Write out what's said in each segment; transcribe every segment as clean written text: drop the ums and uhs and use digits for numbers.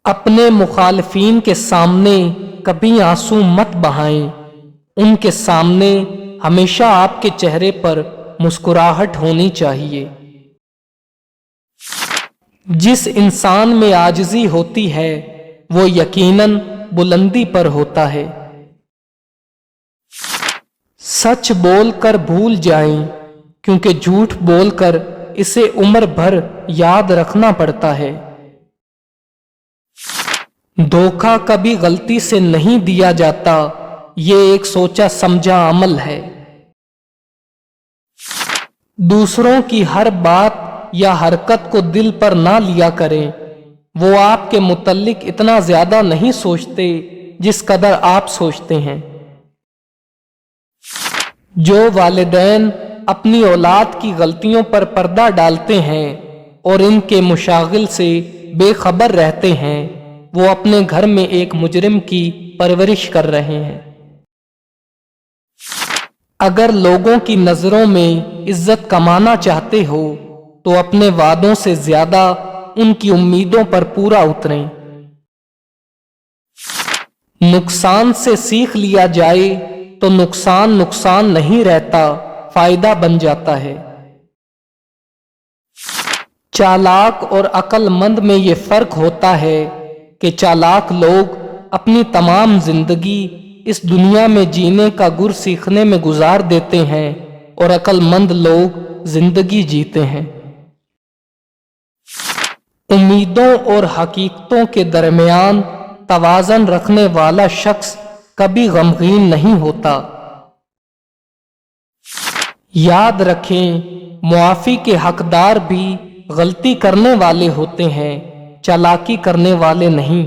اپنے مخالفین کے سامنے کبھی آنسو مت بہائیں، ان کے سامنے ہمیشہ آپ کے چہرے پر مسکراہٹ ہونی چاہیے۔ جس انسان میں عاجزی ہوتی ہے وہ یقیناً بلندی پر ہوتا ہے۔ سچ بول کر بھول جائیں، کیونکہ جھوٹ بول کر اسے عمر بھر یاد رکھنا پڑتا ہے۔ دھوکہ کبھی غلطی سے نہیں دیا جاتا، یہ ایک سوچا سمجھا عمل ہے۔ دوسروں کی ہر بات یا حرکت کو دل پر نہ لیا کریں، وہ آپ کے متعلق اتنا زیادہ نہیں سوچتے جس قدر آپ سوچتے ہیں۔ جو والدین اپنی اولاد کی غلطیوں پر پردہ ڈالتے ہیں اور ان کے مشاغل سے بے خبر رہتے ہیں، وہ اپنے گھر میں ایک مجرم کی پرورش کر رہے ہیں۔ اگر لوگوں کی نظروں میں عزت کمانا چاہتے ہو تو اپنے وعدوں سے زیادہ ان کی امیدوں پر پورا اتریں۔ نقصان سے سیکھ لیا جائے تو نقصان نقصان نہیں رہتا، فائدہ بن جاتا ہے۔ چالاک اور عقل مند میں یہ فرق ہوتا ہے کہ چالاک لوگ اپنی تمام زندگی اس دنیا میں جینے کا گر سیکھنے میں گزار دیتے ہیں اور عقل مند لوگ زندگی جیتے ہیں۔ امیدوں اور حقیقتوں کے درمیان توازن رکھنے والا شخص کبھی غمگین نہیں ہوتا۔ یاد رکھیں، معافی کے حقدار بھی غلطی کرنے والے ہوتے ہیں، چالاکی کرنے والے نہیں۔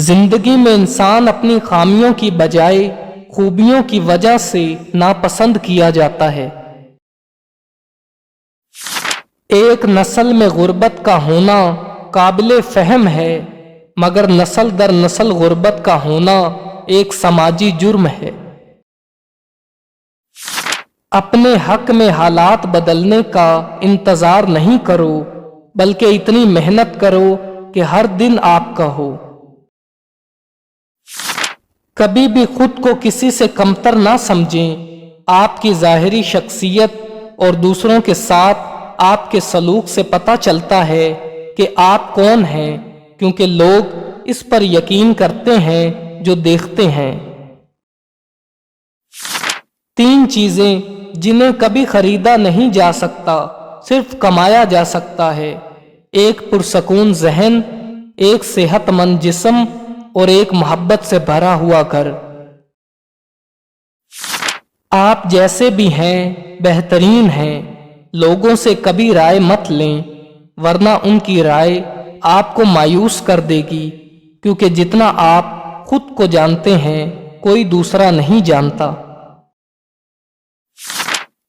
زندگی میں انسان اپنی خامیوں کی بجائے خوبیوں کی وجہ سے ناپسند کیا جاتا ہے۔ ایک نسل میں غربت کا ہونا قابل فہم ہے، مگر نسل در نسل غربت کا ہونا ایک سماجی جرم ہے۔ اپنے حق میں حالات بدلنے کا انتظار نہیں کرو، بلکہ اتنی محنت کرو کہ ہر دن آپ کا ہو۔ کبھی بھی خود کو کسی سے کمتر نہ سمجھیں۔ آپ کی ظاہری شخصیت اور دوسروں کے ساتھ آپ کے سلوک سے پتہ چلتا ہے کہ آپ کون ہیں، کیونکہ لوگ اس پر یقین کرتے ہیں جو دیکھتے ہیں۔ 3 چیزیں جنہیں کبھی خریدا نہیں جا سکتا، صرف کمایا جا سکتا ہے: ایک پرسکون ذہن، ایک صحت مند جسم اور ایک محبت سے بھرا ہوا گھر۔ آپ جیسے بھی ہیں بہترین ہیں۔ لوگوں سے کبھی رائے مت لیں، ورنہ ان کی رائے آپ کو مایوس کر دے گی، کیونکہ جتنا آپ خود کو جانتے ہیں کوئی دوسرا نہیں جانتا۔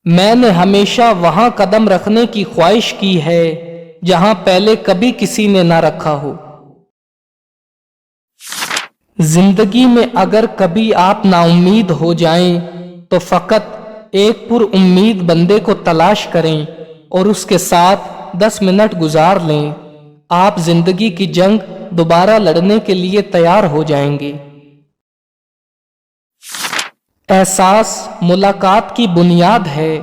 میں نے ہمیشہ وہاں قدم رکھنے کی خواہش کی ہے جہاں پہلے کبھی کسی نے نہ رکھا ہو۔ زندگی میں اگر کبھی آپ نا امید ہو جائیں تو فقط ایک پر امید بندے کو تلاش کریں اور اس کے ساتھ 10 منٹ گزار لیں۔ آپ زندگی کی جنگ دوبارہ لڑنے کے لیے تیار ہو جائیں گے۔ احساس ملاقات کی بنیاد ہے۔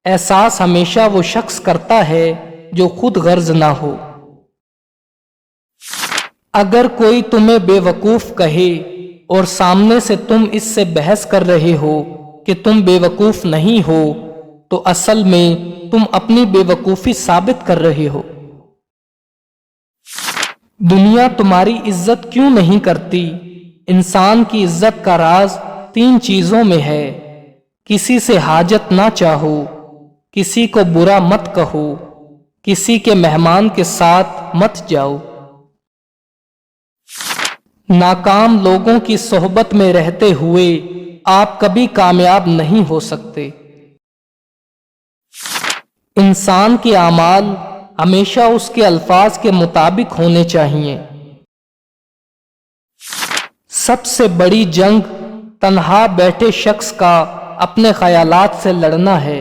احساس ہمیشہ وہ شخص کرتا ہے جو خود غرض نہ ہو۔ اگر کوئی تمہیں بے وقوف کہے اور سامنے سے تم اس سے بحث کر رہے ہو کہ تم بے وقوف نہیں ہو، تو اصل میں تم اپنی بے وقوفی ثابت کر رہے ہو۔ دنیا تمہاری عزت کیوں نہیں کرتی؟ انسان کی عزت کا راز 3 چیزوں میں ہے: کسی سے حاجت نہ چاہو، کسی کو برا مت کہو، کسی کے مہمان کے ساتھ مت جاؤ۔ ناکام لوگوں کی صحبت میں رہتے ہوئے آپ کبھی کامیاب نہیں ہو سکتے۔ انسان کے اعمال ہمیشہ اس کے الفاظ کے مطابق ہونے چاہیے۔ سب سے بڑی جنگ تنہا بیٹھے شخص کا اپنے خیالات سے لڑنا ہے۔